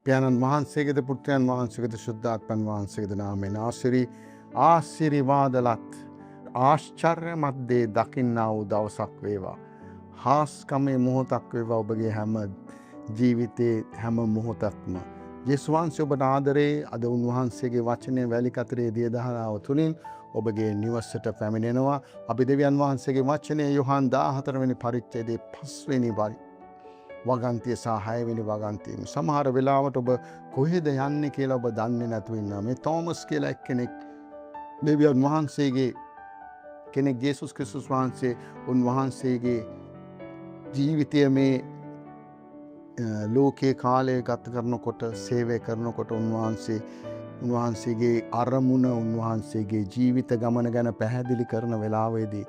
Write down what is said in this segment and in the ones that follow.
පියාණන් වහන්සේගේද පුත්‍රයන් වහන්සේගේද ශුද්ධාත්මන් වහන්සේගේද නාමයෙන් ආශිර්වාදලත් ආශ්චර්යමත් දේ දකින්නා වූ දවසක් වේවා. හාස්කමේ මොහොතක් වේවා ඔබගේ හැම ජීවිතේ හැම මොහොතක්ම. යේසුස් වහන්සේ ඔබට ආදරේ. අද උන්වහන්සේගේ වචනය වැලි කතරේ දිය දහරාව තුලින් ඔබගේ නිවසට පැමිණෙනවා. අපි දෙවියන් වහන්සේගේ වචනය යොහන් 14 වෙනි පරිච්ඡේදයේ 5 වෙනි වගන්තිය සහ 6 වෙනි වගන්තිය. සමහර වෙලාවට ඔබ කොහෙද යන්නේ කියලා ඔබ දන්නේ නැතුව ඉන්නවා. මේ තෝමස් කියලා එක්කෙනෙක් දෙවියන් වහන්සේගේ කෙනෙක් යේසුස් ක්‍රිස්තුස් වහන්සේ උන්වහන්සේගේ ජීවිතය මේ ලෝකයේ කාලය ගත කරනකොට සේවය කරනකොට උන්වහන්සේගේ අරමුණ උන්වහන්සේගේ ජීවිත ගමන ගැන පැහැදිලි කරන වෙලාවේදී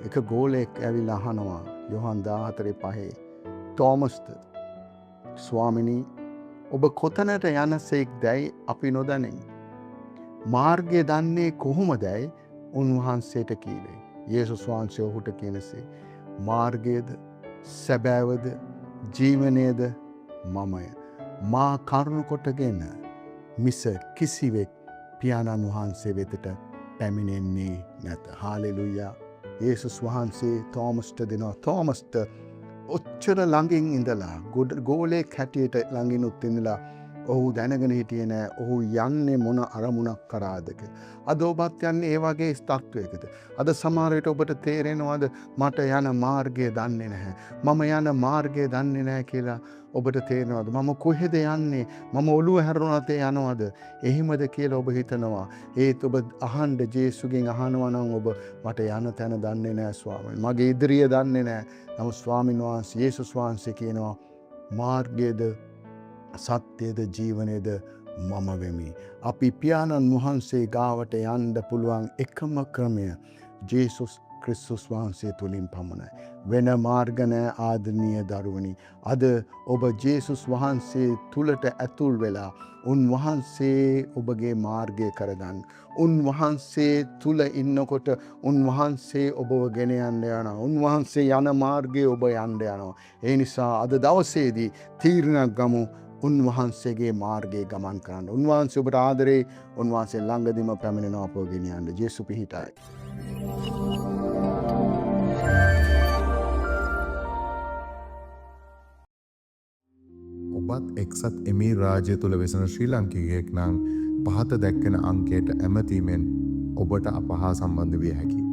එක ගෝලයෙක් ඇවිල්ලා අහනවා යොහන් 14:5 තෝමස්ට ස්වාමිනී ඔබ කොතනට යනසේක් දැයි අපි නොදනිමු. මාර්ගය දන්නේ කොහොමදයි උන්වහන්සේට කීවේ. යේසුස් වහන්සේ ඔහුට කියනසේ මාර්ගයද සැබෑවද ජීවනයේද මමය. මා කරුණු කොටගෙන මිස කිසිවෙක් පියාණන් වහන්සේ වෙතට පැමිණෙන්නේ නැත. හාලෙලූයා. යේසුස් වහන්සේ තෝමස්ට දෙනවා. තෝමස්ට ඔච්චර ළඟින් ඉඳලා ගෝලයෙක් හැටියට ළඟිනුත් ඉඳලා ඔහු දැනගෙන හිටියේ නෑ ඔහු යන්නේ මොන අරමුණක් කරාද කියලා. අද ඔබත් යන්නේ ඒ වගේ ස්ථත්වයකද? අද සමහර විට ඔබට තේරෙනවද මට යන මාර්ගය දන්නේ නැහැ. මම යන මාර්ගය දන්නේ නැහැ කියලා ඔබට තේරෙනවද? මම කොහෙද යන්නේ? මම ඔළුව හැරුණාට යනවද? එහෙමද කියලා ඔබ හිතනවා. ඒත් ඔබ අහන්න ජේසුගෙන් අහනවා නම් ඔබ මට යන තැන දන්නේ නැහැ ස්වාමීනි. මගේ ඉදිරිය දන්නේ නැහැ. නමුත් ස්වාමීන් වහන්සේ යේසුස් වහන්සේ කියනවා මාර්ගයේද සත්‍යද ජීවනයේද මම වෙමි. අපි පියාණන් වහන්සේ ගාවට යන්න පුළුවන් එකම ක්‍රමය ජේසුස් ක්‍රිස්තුස් වහන්සේ තුලින් පමණයි. වෙන මාර්ග නැහැ ආදරණීය දරුවනි. අද ඔබ ජේසුස් වහන්සේ තුලට ඇතුල් වෙලා උන්වහන්සේ ඔබගේ මාර්ගය කරගන්න. උන්වහන්සේ තුල ඉන්නකොට උන්වහන්සේ ඔබව ගෙන යන්න යනවා. උන්වහන්සේ යන මාර්ගයේ ඔබ යන්න යනවා. ඒ නිසා අද දවසේදී තීරණයක් ගමු. උන්වහන්සේගේ මාර්ගයේ ගමන් කරන්න. උන්වහන්සේ ඔබට ආදරේ. උන්වහන්සේ ළඟදීම පැමිණෙනවා අපව ගෙනියන්න. ජේසු පිහිටයි. ඔබත් එක්සත් එමී රාජ්‍ය තුල වෙසෙන ශ්‍රී ලාංකිකයෙක් නම් පහත දැක්වෙන අංකයට ඇමතීමෙන් ඔබට අප හා සම්බන්ධ විය හැකියි.